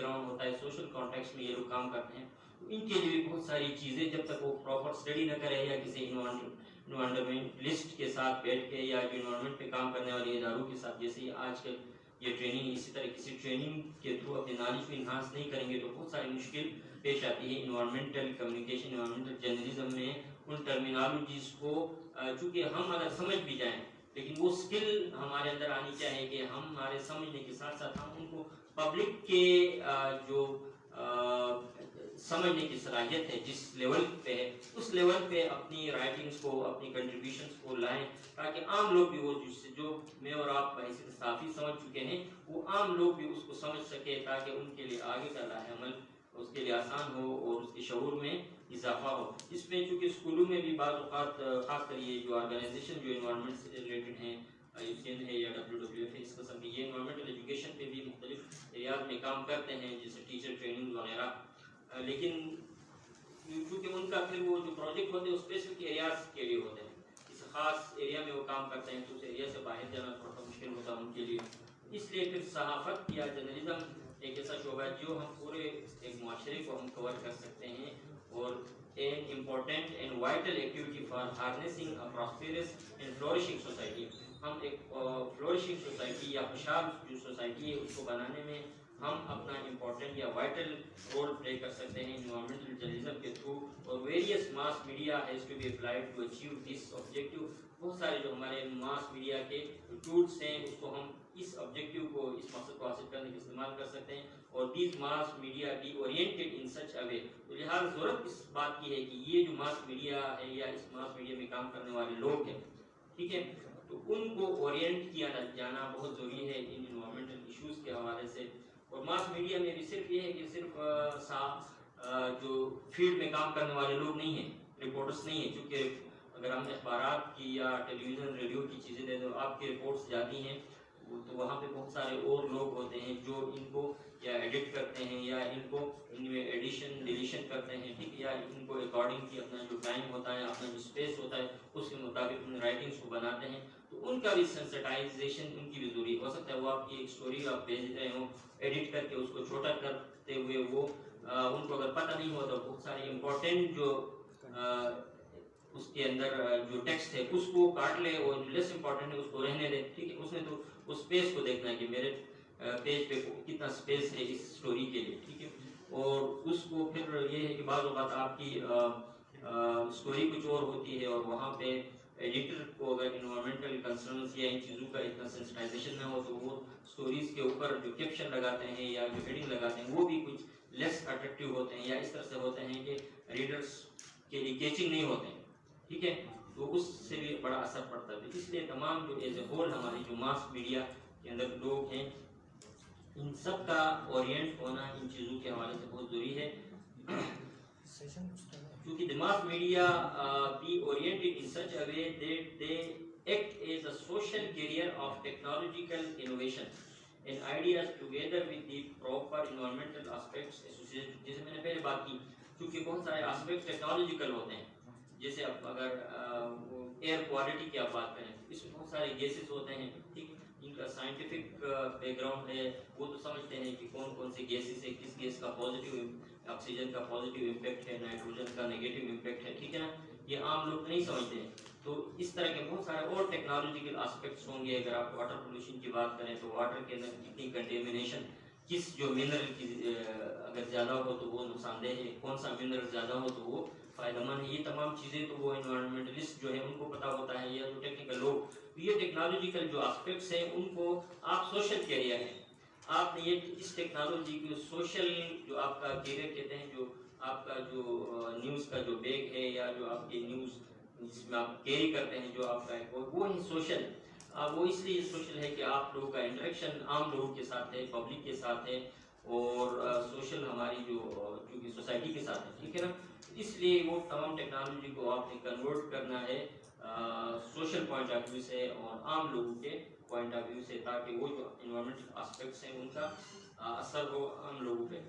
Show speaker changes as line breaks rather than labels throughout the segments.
Ground ہوتا ہے, social context میں یہ لوگ کام کرتے ہیں, تو ان کے لیے بھی بہت ساری چیزیں جب تک وہ پراپر اسٹڈی نہ کرے یا کسی انوائرمنٹلسٹ کے ساتھ بیٹھ کے یا جو انوائرمنٹ پہ کام کرنے والے اداروں کے ساتھ, جیسے آج کل یہ ٹریننگ, اسی طرح کسی ٹریننگ کے تھرو اپنے نالج کو انہانس نہیں کریں گے تو بہت ساری مشکل پیش آتی ہے. انوائرمنٹل کمیونیکیشن, انوائرمنٹل جرنلزم میں ان ٹرمینالوجیز کو چونکہ ہم اگر سمجھ بھی جائیں لیکن وہ اسکل ہمارے اندر آنی چاہیے کہ ہم ہمارے سمجھنے کے ساتھ ساتھ ہم ان کو پبلک کے جو سمجھنے کی صلاحیت ہے جس لیول پہ ہے اس لیول پہ اپنی رائٹنگز کو, اپنی کنٹریبیوشنز کو لائیں تاکہ عام لوگ بھی وہ جو میں اور آپ بحیثیت صحافی سمجھ چکے ہیں وہ عام لوگ بھی اس کو سمجھ سکے تاکہ ان کے لیے آگے کا راہ عمل اس کے لیے آسان ہو اور اس کے شعور میں اضافہ ہو. اس میں چونکہ اسکولوں میں بھی بعض اوقات خاص کر یہ جو آرگنائزیشن جو انوائرمنٹ سے ریلیٹڈ ہیں, IUCN ہے یا WWF ہے, اس قسم کی یہ انوائرمنٹل ایجوکیشن پہ بھی مختلف ایریاز میں کام کرتے ہیں جیسے ٹیچر ٹریننگ وغیرہ, لیکن کیونکہ ان کا پھر وہ جو پروجیکٹ ہوتے ہیں اسپیسیفک ایریاز کے لیے ہوتے ہیں, اس خاص ایریا میں وہ کام کرتے ہیں تو اس ایریا سے باہر جانا تھوڑا مشکل ہوتا ہے ان کے لیے. اس لیے پھر صحافت یا جرنلزم ایک ایسا شعبہ ہے جو ہم پورے ایک معاشرے کو ہم کور کر سکتے ہیں اور an important and vital activity for harnessing a prosperous and flourishing society. ہم ایک فلورشنگ سوسائٹی یا خوشحال جو سوسائٹی ہے اس کو بنانے میں ہم اپنا امپورٹنٹ یا وائٹل رول پلے کر سکتے ہیں انوائرمنٹل جرنلزم کے تھرو, اور various mass media has to be applied to achieve this objective. بہت سارے جو ہمارے ماس میڈیا کے ٹولس ہیں اس کو ہم اس آبجیکٹیو کو, اس مقصد کو حاصل کرنے کے استعمال کر سکتے ہیں, اور these mass media be oriented in such a way. تو لہٰذا ضرورت اس بات کی ہے کہ یہ جو ماس میڈیا ہے یا اس ماس میڈیا میں کام کرنے والے لوگ ہیں, ٹھیک ہے, تو ان کو اورینٹ کیا جانا بہت ضروری ہے ان انوائرمنٹل ایشوز کے حوالے سے. اور ماس میڈیا میں بھی صرف یہ ہے کہ صرف جو فیلڈ میں کام کرنے والے لوگ نہیں ہیں, رپورٹرس نہیں ہیں, چونکہ اگر ہم اخبارات کی یا ٹیلی ویژن ریڈیو کی چیزیں دیں تو آپ کی رپورٹس جاتی ہیں تو وہاں پہ بہت سارے اور لوگ ہوتے ہیں جو ان کو یا ایڈٹ کرتے ہیں یا ان کو ان میں ایڈیشن ڈیلیشن کرتے ہیں, ٹھیک, یا ان کو اکارڈنگ کی اپنا جو ٹائم ہوتا ہے, اپنا جو اسپیس ہوتا ہے اس کے مطابق ان رائٹنگس کو بناتے ہیں. تو ان کا بھی سینسٹائزیشن ان کی بھی ضروری ہو سکتا ہے. وہ آپ کی ایک اسٹوری آپ بھیج رہے ہوں, ایڈٹ کر کے اس کو چھوٹا کرتے ہوئے وہ ان کو اگر پتہ نہیں ہو تو بہت سارے امپورٹنٹ جو اس کے اندر جو ٹیکسٹ ہے اس کو کاٹ لے اور لیس امپورٹنٹ ہے اس کو رہنے دے, ٹھیک ہے. اس نے تو اس پیج کو دیکھنا ہے کہ میرے پیج پہ کتنا اسپیس ہے اس اسٹوری کے لیے, ٹھیک ہے. اور اس کو پھر یہ ہے کہ بعض اوقات آپ کی اسٹوری کچھ اور ہوتی ہے اور وہاں پہ ایڈیٹر کو اگر انوائرمنٹل کنسرنس یا ان چیزوں کا اتنا سینسٹائزیشن نہ ہو تو وہ اسٹوریز کے اوپر جو کیپشن لگاتے ہیں یا جو ہیڈنگ لگاتے ہیں وہ بھی کچھ لیس اٹریکٹیو ہوتے ہیں یا اس طرح سے ہوتے ہیں کہ ریڈرس کے لیے کیچنگ نہیں ہوتے ہیں, ٹھیک ہے. تو اس سے بھی بڑا اثر پڑتا ہے. اس لیے تمام جو ایز اے ہول ہماری جو ماس میڈیا کے اندر لوگ ہیں ان سب کا اورینٹ ہونا ان چیزوں کے حوالے سے بہت ضروری ہے. کیونکہ the mass media be oriented in such a way that they act as a social carrier of technological innovation and ideas together with the proper environmental aspects associated. جیسے میں نے پہلے بات کی, کیونکہ بہت سارے اسپیکٹ ٹیکنالوجیکل ہوتے ہیں, جیسے اب اگر ایئر کوالٹی کی آپ بات کریں اس میں بہت سارے گیسز ہوتے ہیں, ٹھیک, ان کا سائنٹیفک بیک گراؤنڈ ہے, وہ تو سمجھتے ہیں کہ کون کون سے گیسز ہے, کس گیس کا پازیٹیو, آکسیجن کا پازیٹیو امپیکٹ ہے, نائٹروجن کا نیگیٹو امپیکٹ ہے, ٹھیک ہے نا. یہ عام لوگ نہیں سمجھتے ہیں. تو اس طرح کے بہت سارے اور ٹیکنالوجیکل اسپیکٹس ہوں گے. اگر آپ واٹر پولوشن کی بات کریں تو واٹر کے اندر کتنی کنٹیمنیشن, کس جو منرل کی اگر زیادہ ہو تو وہ نقصان دہ ہے, کون سا منرل زیادہ ہو تو وہ فائدہ مند ہے. یہ تمام چیزیں تو وہ انوائرمنٹلسٹ جو ہے ان کو پتہ ہوتا ہے, یا جو ٹیکنیکل لوگ. یہ ٹیکنالوجیکل جو اسپیکٹس ہیں ان کو آپ سوشل کیریئر ہیں, آپ نے یہ اس ٹیکنالوجی کو سوشل جو آپ کا کیریئر کہتے ہیں, جو آپ کا جو نیوز کا جو بیگ ہے یا جو آپ کی نیوز جس میں آپ کیری کرتے ہیں جو آپ کا ہے وہ ہی سوشل. وہ اس لیے سوشل ہے کہ آپ لوگوں کا انٹریکشن عام لوگوں کے ساتھ ہے, پبلک کے ساتھ ہے, اور سوشل ہماری جو چونکہ سوسائٹی کے ساتھ ہے, ٹھیک ہے نا. اس لیے وہ تمام ٹیکنالوجی کو آپ نے کنورٹ کرنا ہے سوشل پوائنٹ آف ویو سے اور عام لوگوں کے پوائنٹ آف ویو سے, تاکہ وہ جو انوائرمنٹل اسپیکٹس ہیں ان کا اثر ہو عام لوگوں پہ.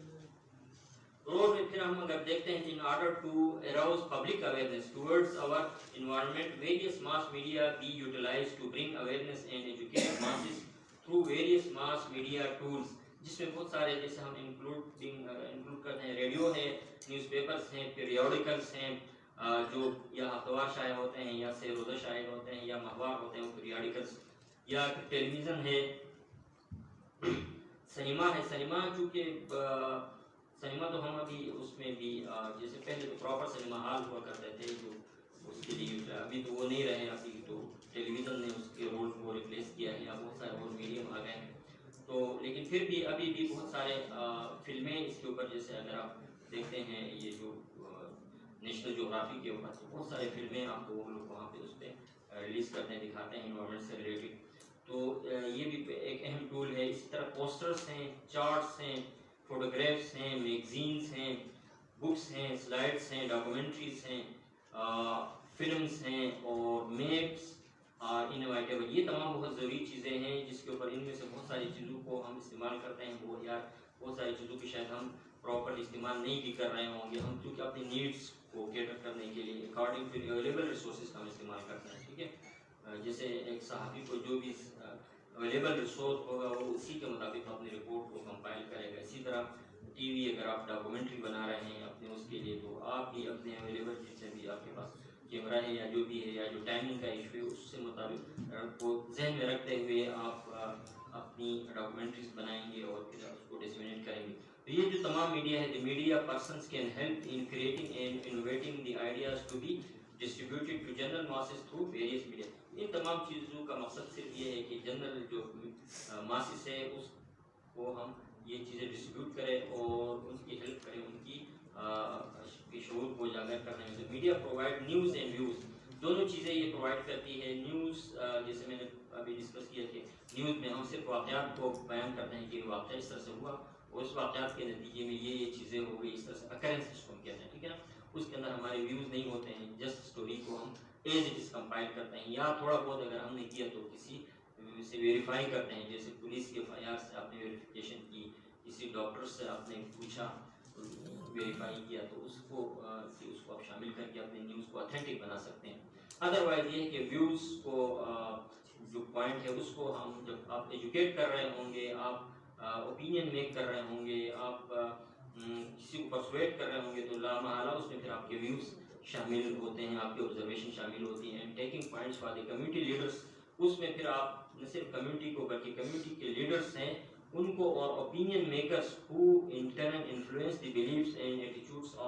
رول میں پھر ہم اگر دیکھتے ہیں کہ in order to arouse public awareness towards our environment, various mass media be utilized to bring awareness and educate masses through various mass media tools, جس میں بہت سارے جیسے ہم انکلوڈ پیپرز ہیں, پیریوڈیکلس ہیں جو یا ہفتوار شائع ہوتے ہیں یا سے روزہ شائع ہوتے ہیں یا ماہوار ہوتے ہیں وہ پیریوڈیکلس, یا ٹیلی ویژن ہے, سنیما ہے. سنیما چونکہ سنیما تو ہم ابھی اس میں بھی جیسے پہلے تو پراپر سنیما ہال ہوا کرتے تھے جو اس کے لیے, ابھی تو وہ نہیں رہے, ابھی تو ٹیلی ویژن نے اس کے رول کو ریپلیس کیا ہے یا بہت سارے اور میڈیم آ گئے ہیں. تو لیکن پھر بھی ابھی بھی بہت سارے فلمیں اس کے اوپر, جیسے اگر آپ دیکھتے ہیں یہ جو نیشنل جغرافی کے اوپر بہت سارے فلمیں آپ کو وہ لوگ وہاں پہ اس پہ ریلیز کرتے ہیں, دکھاتے ہیں انوائرمنٹ سے ریلیٹڈ. تو یہ بھی ایک اہم ٹول ہے. اسی طرح پوسٹرز ہیں, چارٹس ہیں, فوٹوگرافس ہیں, میگزینس ہیں, بکس ہیں, سلائڈس ہیں, ڈاکومنٹریز ہیں, فلمز ہیں اور میپس انوائٹیبل. یہ تمام بہت ضروری چیزیں ہیں جس کے اوپر ان میں سے بہت ساری چیزوں کو ہم استعمال کرتے ہیں. وہ یار بہت ساری چیزوں کی شاید ہم پراپر استعمال نہیں بھی کر رہے ہوں گے, ہم کیونکہ اپنی نیڈس کو کیٹر کرنے کے لیے اکارڈنگ ٹو اویلیبل ریسورسز کا ہم استعمال کرتے ہیں. ٹھیک ہے, جیسے ایک صحافی کو جو بھی اویلیبل ریسورس ہوگا وہ اسی کے مطابق اپنی رپورٹ کو کمپائل کرے گا. اسی طرح ٹی وی, اگر آپ ڈاکومنٹری بنا رہے ہیں اپنے اس کے لیے تو آپ بھی اپنے اویلیبل جتنے بھی آپ کے پاس کیمرہ ہے یا جو بھی ہے یا جو ٹائمنگ کا ایشو ہے اس سے مطابق کو ذہن میں رکھتے ہوئے آپ اپنی ڈاکومنٹریز بنائیں گے اور پھر اس کو ڈسیمنیٹ کریں گے. تو یہ جو تمام میڈیا ہے, the media persons can help in creating and innovating the ideas to be distributed to general masses through various media. ان تمام چیزوں کا مقصد صرف یہ ہے کہ جنرل جو ماسس ہے اس کو ہم یہ چیزیں ڈسٹریبیوٹ کریں اور ان کی ہیلپ کریں, ان کی شعور کو اجاگر کرنے میں. Media provide news and views, دونوں چیزیں یہ پرووائڈ کرتی ہے. نیوز جیسے میں نے ابھی ڈسکس کیا کہ نیوز میں ہم صرف واقعات کو بیان کرتے ہیں کہ واقعہ اس طرح سے ہوا, اس واقعات کے نتیجے میں یہ چیزیں ہو گئی, اس طرح سے اکرنس کو ہم کہتے ہیں. ٹھیک ہے نا, اس کے اندر ہمارے ویوز نہیں ہوتے ہیں, جسٹ اسٹوری کو ہم ایز اٹ از کمپائل کرتے ہیں, یا تھوڑا بہت اگر ہم نے کیا تو کسی سے ویریفائی کرتے ہیں. جیسے پولیس کے FIR سے آپ نے ویریفیکیشن کی, کسی ڈاکٹر سے آپ نے پوچھا, ویریفائی کیا, تو اس کو آپ شامل کر کے اپنے نیوز کو اتھینٹک بنا سکتے ہیں. ادروائز یہ ہے کہ ویوز کو جو پوائنٹ ہے اس کو ہم جب آپ ایجوکیٹ کر رہے ہوں گے, آپ اوپینین میک کر رہے ہوں گے, آپ کسی کو پرسویٹ کر رہے ہوں گے, تو لامحالہ اس میں پھر آپ کے ویوز شامل ہوتے ہیں, آپ کی آبزرویشن شامل ہوتی ہیں. Taking points for the community leaders, اس میں پھر آپ نہ صرف کمیونٹی کو بلکہ کمیونٹی کے لیڈرس ہیں ان کو اور opinion makers who in turn influence the beliefs and attitudes of